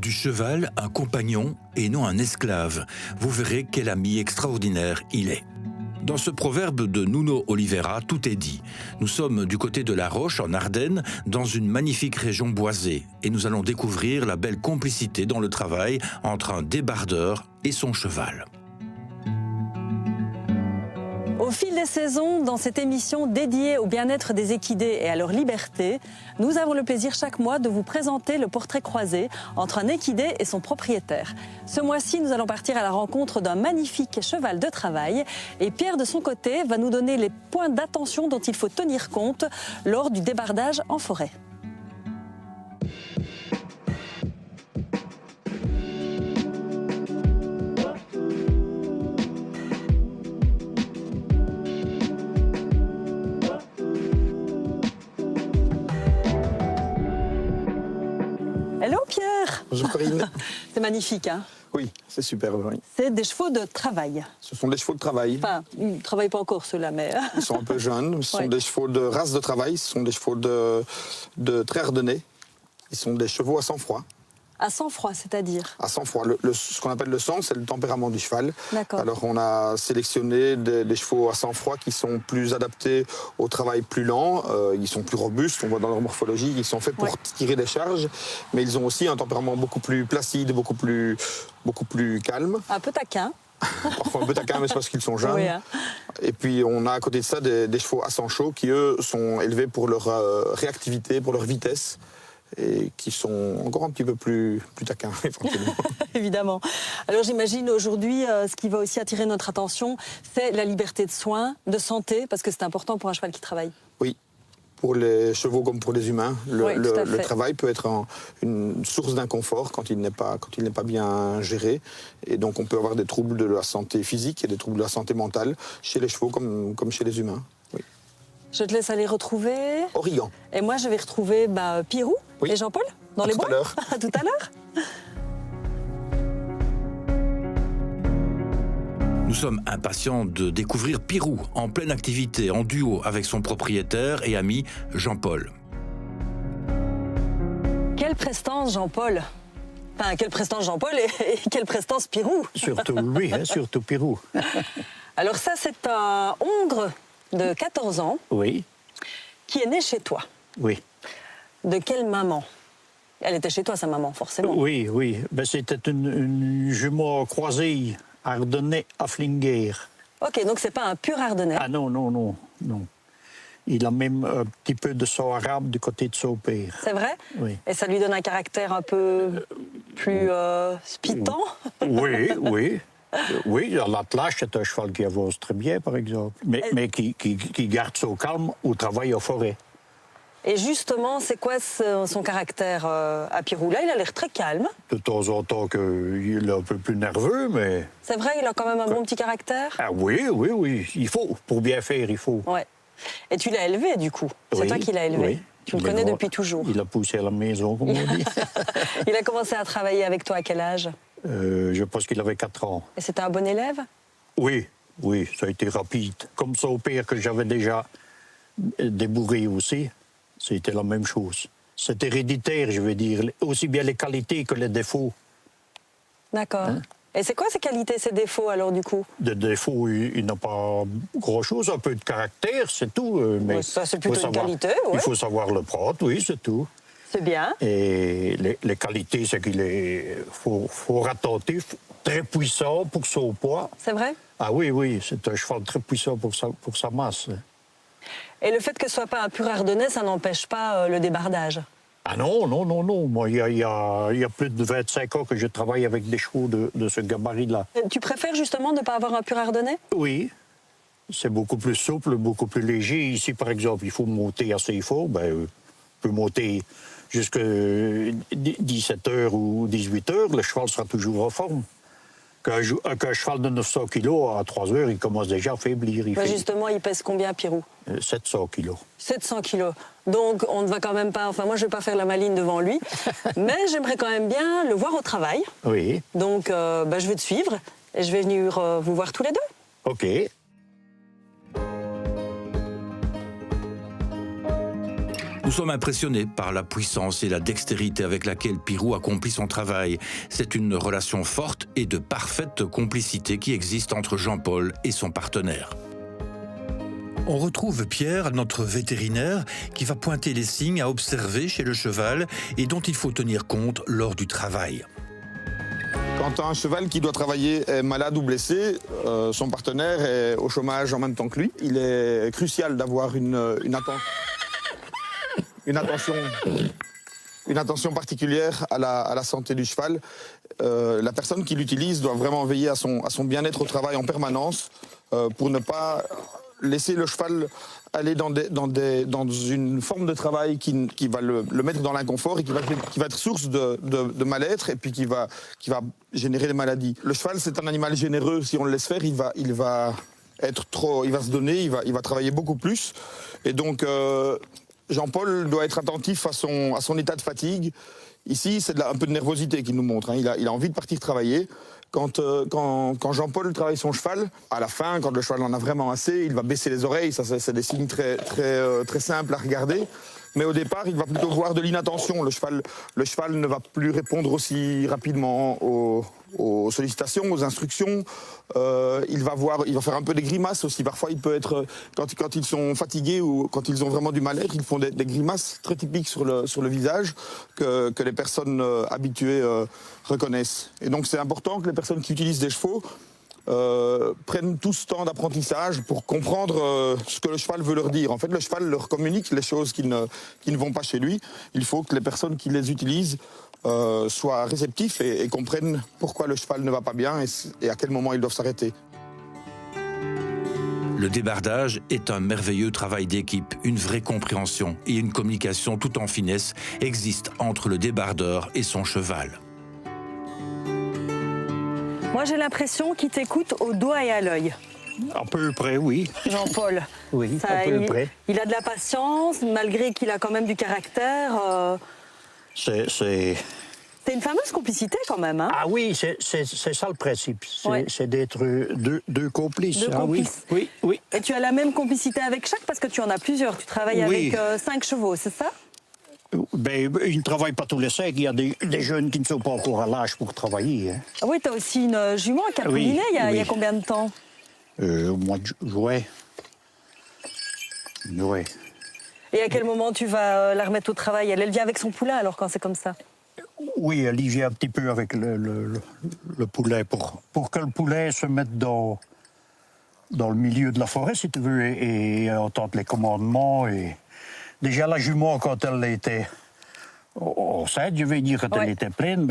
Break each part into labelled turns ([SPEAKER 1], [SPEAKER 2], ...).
[SPEAKER 1] du cheval un compagnon et non un esclave. Vous verrez quel ami extraordinaire il est. Dans ce proverbe de Nuno Oliveira, tout est dit. Nous sommes du côté de La Roche, en Ardennes, dans une magnifique région boisée. Et nous allons découvrir la belle complicité dans le travail entre un débardeur et son cheval.
[SPEAKER 2] Au fil des saisons, dans cette émission dédiée au bien-être des équidés et à leur liberté, nous avons le plaisir chaque mois de vous présenter le portrait croisé entre un équidé et son propriétaire. Ce mois-ci, nous allons partir à la rencontre d'un magnifique cheval de travail et Pierre, de son côté, va nous donner les points d'attention dont il faut tenir compte lors du débardage en forêt. Hello Pierre.
[SPEAKER 3] Bonjour Corinne.
[SPEAKER 2] C'est magnifique, hein?
[SPEAKER 3] Oui, c'est superbe. Oui.
[SPEAKER 2] C'est des chevaux de travail.
[SPEAKER 3] Ce sont des chevaux de travail.
[SPEAKER 2] Enfin, ils ne travaillent pas encore ceux-là, mais...
[SPEAKER 3] Ils sont un peu jeunes. Ce sont
[SPEAKER 2] Ouais.
[SPEAKER 3] des chevaux de race de travail. Ce sont des chevaux de très ardennais. Ils sont des chevaux à sang-froid.
[SPEAKER 2] À sang-froid, c'est-à-dire?
[SPEAKER 3] À sang-froid. Ce qu'on appelle le sang, c'est le tempérament du cheval.
[SPEAKER 2] D'accord.
[SPEAKER 3] Alors on a sélectionné des chevaux à sang-froid qui sont plus adaptés au travail plus lent. Ils sont plus robustes, on voit dans leur morphologie, ils sont faits pour tirer des charges. Mais ils ont aussi un tempérament beaucoup plus placide, beaucoup plus calme.
[SPEAKER 2] Un peu taquin.
[SPEAKER 3] Parfois un peu taquin, mais c'est parce qu'ils sont jeunes.
[SPEAKER 2] Oui, hein.
[SPEAKER 3] Et puis on a à côté de ça des chevaux à sang chaud qui, eux, sont élevés pour leur réactivité, pour leur vitesse, et qui sont encore un petit peu plus taquins, éventuellement.
[SPEAKER 2] Évidemment. Alors j'imagine aujourd'hui, ce qui va aussi attirer notre attention, c'est la liberté de soins, de santé, parce que c'est important pour un cheval qui travaille.
[SPEAKER 3] Oui, pour les chevaux comme pour les humains,
[SPEAKER 2] Oui, tout à
[SPEAKER 3] le
[SPEAKER 2] fait.
[SPEAKER 3] travail peut être une source d'inconfort quand il n'est pas bien géré. Et donc on peut avoir des troubles de la santé physique et des troubles de la santé mentale chez les chevaux comme chez les humains. Oui.
[SPEAKER 2] Je te laisse aller retrouver.
[SPEAKER 3] Origan.
[SPEAKER 2] Et moi, je vais retrouver Pirou
[SPEAKER 3] Oui.
[SPEAKER 2] et Jean-Paul dans les
[SPEAKER 3] Tout à
[SPEAKER 2] bois.
[SPEAKER 3] l'heure.
[SPEAKER 2] À tout à l'heure.
[SPEAKER 1] Nous sommes impatients de découvrir Pirou en pleine activité, en duo avec son propriétaire et ami Jean-Paul.
[SPEAKER 2] Quelle prestance, Jean-Paul. Enfin, quelle prestance, Jean-Paul, et quelle prestance, Pirou.
[SPEAKER 4] Surtout lui, hein, surtout Pirou.
[SPEAKER 2] Alors ça, c'est un hongre de 14 ans
[SPEAKER 4] Oui,
[SPEAKER 2] qui est né chez toi.
[SPEAKER 4] oui.
[SPEAKER 2] De quelle maman? Elle était chez toi, sa maman, forcément.
[SPEAKER 4] Oui, oui. Ben, c'était une jument croisée, Ardennais-Afflinger.
[SPEAKER 2] Ok, donc c'est pas un pur Ardennais.
[SPEAKER 4] Ah non, non, non, non. Il a même un petit peu de sang arabe du côté de son père.
[SPEAKER 2] C'est vrai?
[SPEAKER 4] Oui.
[SPEAKER 2] Et ça lui donne un caractère un peu plus spitant?
[SPEAKER 4] Oui, oui. Oui, l'attelage, c'est un cheval qui avance très bien, par exemple, mais qui garde son calme au travail en forêt.
[SPEAKER 2] Et justement, c'est quoi son caractère à Pirou? Là, il a l'air très calme.
[SPEAKER 4] De temps en temps, il est un peu plus nerveux, mais...
[SPEAKER 2] C'est vrai, il a quand même un bon petit caractère?
[SPEAKER 4] Ah oui, oui, oui. Il faut. Pour bien faire, il faut.
[SPEAKER 2] Ouais. Et tu l'as élevé, du coup. C'est
[SPEAKER 4] Oui,
[SPEAKER 2] toi qui l'as élevé.
[SPEAKER 4] oui.
[SPEAKER 2] Tu le
[SPEAKER 4] Il est
[SPEAKER 2] connais
[SPEAKER 4] grand.
[SPEAKER 2] depuis toujours.
[SPEAKER 4] Il a poussé à la maison, comme on dit.
[SPEAKER 2] Il a commencé à travailler avec toi à quel âge?
[SPEAKER 4] Je pense qu'il avait 4 ans.
[SPEAKER 2] Et c'était un bon élève?
[SPEAKER 4] Oui, oui, ça a été rapide. Comme son père, que j'avais déjà débourré aussi, c'était la même chose. C'est héréditaire, je veux dire, aussi bien les qualités que les défauts.
[SPEAKER 2] D'accord.
[SPEAKER 4] Hein?
[SPEAKER 2] Et c'est quoi ses qualités, ses défauts, alors, du coup?
[SPEAKER 4] De défauts, il n'a pas grand-chose, un peu de caractère, c'est tout. Mais
[SPEAKER 2] Ouais, ça, c'est plutôt
[SPEAKER 4] faut
[SPEAKER 2] une
[SPEAKER 4] savoir-
[SPEAKER 2] qualité, ouais.
[SPEAKER 4] Il faut savoir le prendre, oui, c'est tout.
[SPEAKER 2] C'est bien.
[SPEAKER 4] Et les qualités, c'est qu'il est fort attentif, très puissant pour son poids.
[SPEAKER 2] C'est vrai?
[SPEAKER 4] Ah oui, oui, c'est un cheval très puissant pour sa masse.
[SPEAKER 2] Et le fait que ce soit pas un pur Ardennais, ça n'empêche pas le débardage?
[SPEAKER 4] Ah non, non, non, non. Moi, il y a plus de 25 ans que je travaille avec des chevaux de ce gabarit-là.
[SPEAKER 2] Tu préfères justement ne pas avoir un pur Ardennais?
[SPEAKER 4] Oui, c'est beaucoup plus souple, beaucoup plus léger. Ici, par exemple, il faut monter assez fort. On peut monter jusqu'à 17h ou 18h. Le cheval sera toujours en forme. Qu'un cheval de 900 kg, à 3 heures, il commence déjà à faiblir.
[SPEAKER 2] Justement, il pèse combien, Pirou?
[SPEAKER 4] 700 kg.
[SPEAKER 2] 700 kilos. Donc, on ne va quand même pas... Enfin, moi, je ne vais pas faire la maline devant lui. Mais j'aimerais quand même bien le voir au travail.
[SPEAKER 4] Oui,
[SPEAKER 2] Donc, je vais te suivre. Et je vais venir vous voir tous les deux.
[SPEAKER 4] OK.
[SPEAKER 1] Nous sommes impressionnés par la puissance et la dextérité avec laquelle Pirou accomplit son travail. C'est une relation forte et de parfaite complicité qui existe entre Jean-Paul et son partenaire. On retrouve Pierre, notre vétérinaire, qui va pointer les signes à observer chez le cheval et dont il faut tenir compte lors du travail.
[SPEAKER 3] Quand un cheval qui doit travailler est malade ou blessé, son partenaire est au chômage en même temps que lui. Il est crucial d'avoir une attention particulière à la santé du cheval. La personne qui l'utilise doit vraiment veiller à son bien-être au travail en permanence pour ne pas laisser le cheval aller dans une forme de travail qui va le mettre dans l'inconfort et qui va être source de mal-être et puis qui va générer des maladies. Le cheval, c'est un animal généreux. Si on le laisse faire, il va se donner, il va travailler beaucoup plus. Et donc, Jean-Paul doit être attentif à son état de fatigue. Ici, c'est un peu de nervosité qu'il nous montre. Il a envie de partir travailler. Quand Jean-Paul travaille son cheval, à la fin, quand le cheval en a vraiment assez, il va baisser les oreilles. Ça, c'est des signes très simples à regarder. Mais au départ, il va plutôt voir de l'inattention. Le cheval ne va plus répondre aussi rapidement aux sollicitations, aux instructions. Il va faire un peu des grimaces aussi. Parfois, il peut être, quand ils sont fatigués ou quand ils ont vraiment du mal-être, ils font des grimaces très typiques sur le visage que les personnes habituées reconnaissent. Et donc, c'est important que les personnes qui utilisent des chevaux prennent tout ce temps d'apprentissage pour comprendre ce que le cheval veut leur dire. En fait, le cheval leur communique les choses qui ne vont pas chez lui. Il faut que les personnes qui les utilisent soient réceptifs et comprennent pourquoi le cheval ne va pas bien et à quel moment ils doivent s'arrêter.
[SPEAKER 1] Le débardage est un merveilleux travail d'équipe. Une vraie compréhension et une communication tout en finesse existent entre le débardeur et son cheval.
[SPEAKER 2] Moi, j'ai l'impression qu'il t'écoute au doigt et à l'œil.
[SPEAKER 4] À peu près, oui.
[SPEAKER 2] Jean-Paul.
[SPEAKER 4] Oui, à peu près.
[SPEAKER 2] Il a de la patience, malgré qu'il a quand même du caractère.
[SPEAKER 4] C'est
[SPEAKER 2] une fameuse complicité quand même. Hein?
[SPEAKER 4] Ah oui, c'est ça le principe. C'est d'être deux complices.
[SPEAKER 2] Deux complices.
[SPEAKER 4] Oui.
[SPEAKER 2] Et tu as la même complicité avec chaque parce que tu en as plusieurs. Tu travailles avec 5 chevaux, c'est ça?
[SPEAKER 4] Ben, ils ne travaillent pas tous les 5. Il y a des jeunes qui ne sont pas encore à l'âge pour travailler. Hein.
[SPEAKER 2] Ah oui, tu as aussi une jument qui a pouliné il y a combien de temps?
[SPEAKER 4] Au mois de juin. Oui.
[SPEAKER 2] Et à quel moment tu vas la remettre au travail? Elle vient avec son poulain alors quand c'est comme ça?
[SPEAKER 4] Oui, elle y vient un petit peu avec le poulet pour que le poulet se mette dans le milieu de la forêt, si tu veux, et entendre les commandements. Et... Déjà, la jument, quand elle était enceinte, je vais dire, quand elle était pleine,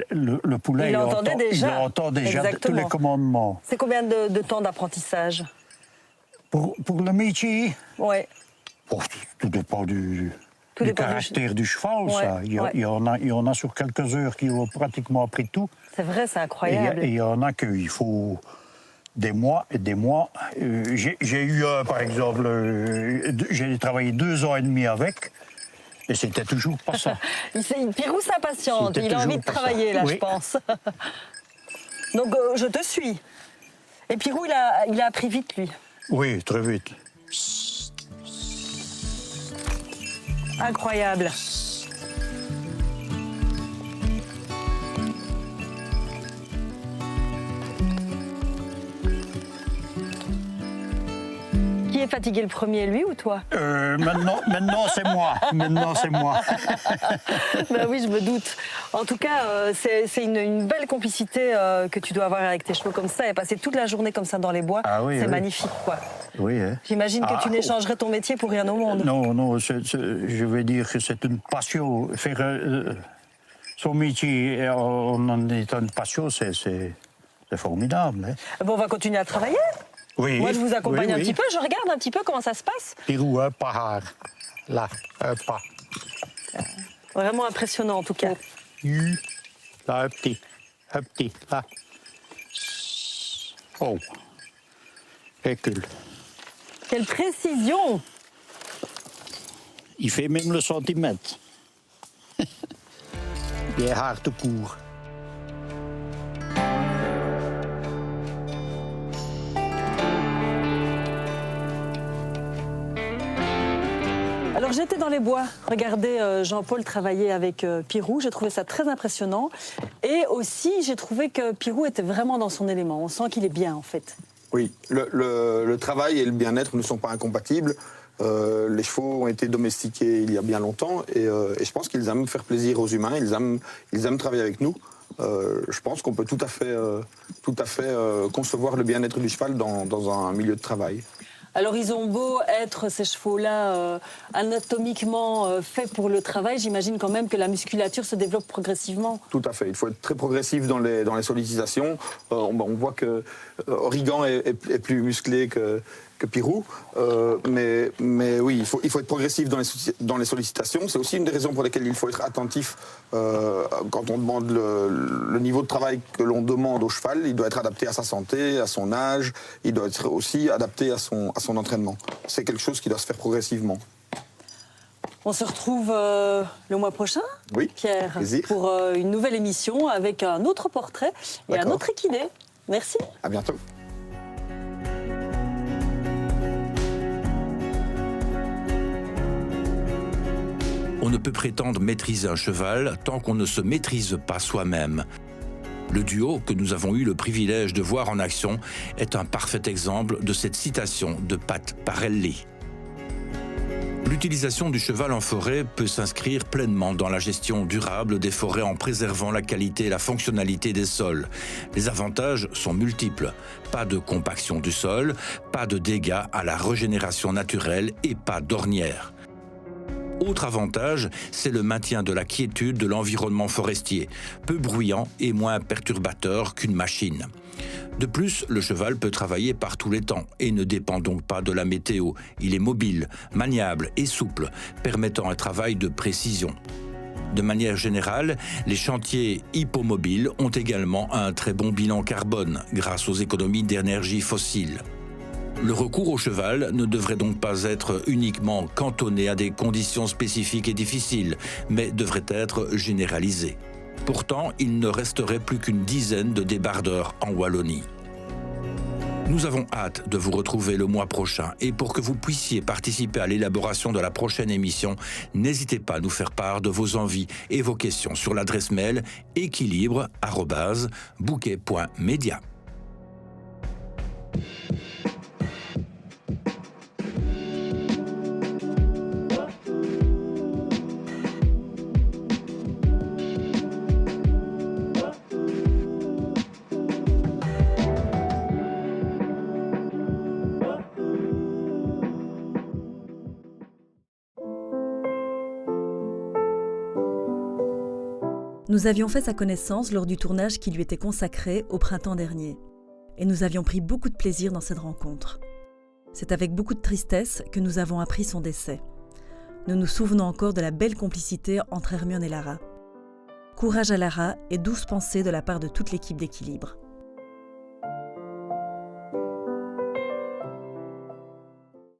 [SPEAKER 4] le poulet,
[SPEAKER 2] il entend déjà
[SPEAKER 4] tous les commandements.
[SPEAKER 2] C'est combien de temps d'apprentissage?
[SPEAKER 4] Pour le métier?
[SPEAKER 2] Oui.
[SPEAKER 4] Tout dépend du caractère du cheval, ça. Il y en a sur quelques heures qui ont pratiquement appris tout.
[SPEAKER 2] C'est vrai, c'est incroyable.
[SPEAKER 4] Et il y en a qu'il faut des mois et des mois. J'ai eu, par exemple, j'ai travaillé 2 ans et demi avec, et c'était toujours pas ça.
[SPEAKER 2] Pirou s'impatiente, il a envie de travailler, là, je pense. Donc, je te suis. Et Pirou, il a appris vite, lui.
[SPEAKER 4] Oui, très vite.
[SPEAKER 2] Incroyable. Qui est fatigué le premier, lui ou toi?
[SPEAKER 4] Maintenant c'est moi. Maintenant, c'est moi.
[SPEAKER 2] Ben oui, je me doute. En tout cas, c'est une belle complicité que tu dois avoir avec tes chevaux comme ça et passer toute la journée comme ça dans les bois.
[SPEAKER 4] Ah oui,
[SPEAKER 2] c'est magnifique, quoi.
[SPEAKER 4] Oui. Hein.
[SPEAKER 2] J'imagine que tu n'échangerais ton métier pour rien au monde.
[SPEAKER 4] Non, je vais dire que c'est une passion. Faire son métier en étant une passion, c'est formidable. Hein.
[SPEAKER 2] Bon, on va continuer à travailler.
[SPEAKER 4] Oui.
[SPEAKER 2] Moi, je vous accompagne un petit peu. Je regarde un petit peu comment ça se passe.
[SPEAKER 4] Pirou, un pas. Là, un pas.
[SPEAKER 2] Vraiment impressionnant, en tout cas.
[SPEAKER 4] Là, un petit, là. Oh. Recule.
[SPEAKER 2] Quelle précision!
[SPEAKER 4] Il fait même le centimètre. Il est hard tout court.
[SPEAKER 2] Alors Alors j'étais dans les bois, regardez Jean-Paul travailler avec Pirou, j'ai trouvé ça très impressionnant. Et aussi j'ai trouvé que Pirou était vraiment dans son élément, on sent qu'il est bien en fait.
[SPEAKER 3] Oui, le travail et le bien-être ne sont pas incompatibles. Les chevaux ont été domestiqués il y a bien longtemps et je pense qu'ils aiment faire plaisir aux humains, ils aiment travailler avec nous. Je pense qu'on peut tout à fait concevoir le bien-être du cheval dans un milieu de travail.
[SPEAKER 2] Alors ils ont beau être, ces chevaux-là, anatomiquement faits pour le travail, j'imagine quand même que la musculature se développe progressivement.
[SPEAKER 3] Tout à fait, il faut être très progressif dans les sollicitations. On voit que Origan est plus musclé que Pirou, mais oui, il faut être progressif dans les sollicitations. C'est aussi une des raisons pour lesquelles il faut être attentif quand on demande le niveau de travail que l'on demande au cheval. Il doit être adapté à sa santé, à son âge, il doit être aussi adapté à son entraînement. C'est quelque chose qui doit se faire progressivement.
[SPEAKER 2] On se retrouve le mois prochain,
[SPEAKER 3] oui,
[SPEAKER 2] Pierre,
[SPEAKER 3] plaisir.
[SPEAKER 2] Pour une nouvelle émission avec un autre portrait et un autre équidé. Merci.
[SPEAKER 3] À bientôt.
[SPEAKER 1] On ne peut prétendre maîtriser un cheval tant qu'on ne se maîtrise pas soi-même. Le duo que nous avons eu le privilège de voir en action est un parfait exemple de cette citation de Pat Parelli. L'utilisation du cheval en forêt peut s'inscrire pleinement dans la gestion durable des forêts en préservant la qualité et la fonctionnalité des sols. Les avantages sont multiples. Pas de compaction du sol, pas de dégâts à la régénération naturelle et pas d'ornières. Autre avantage, c'est le maintien de la quiétude de l'environnement forestier, peu bruyant et moins perturbateur qu'une machine. De plus, le cheval peut travailler par tous les temps et ne dépend donc pas de la météo. Il est mobile, maniable et souple, permettant un travail de précision. De manière générale, les chantiers hippomobiles ont également un très bon bilan carbone grâce aux économies d'énergie fossile. Le recours au cheval ne devrait donc pas être uniquement cantonné à des conditions spécifiques et difficiles, mais devrait être généralisé. Pourtant, il ne resterait plus qu'une dizaine de débardeurs en Wallonie. Nous avons hâte de vous retrouver le mois prochain et pour que vous puissiez participer à l'élaboration de la prochaine émission, n'hésitez pas à nous faire part de vos envies et vos questions sur l'adresse mail équilibre@bouquet.media.
[SPEAKER 5] Nous avions fait sa connaissance lors du tournage qui lui était consacré au printemps dernier. Et nous avions pris beaucoup de plaisir dans cette rencontre. C'est avec beaucoup de tristesse que nous avons appris son décès. Nous nous souvenons encore de la belle complicité entre Hermione et Lara. Courage à Lara et douces pensées de la part de toute l'équipe d'Équilibre.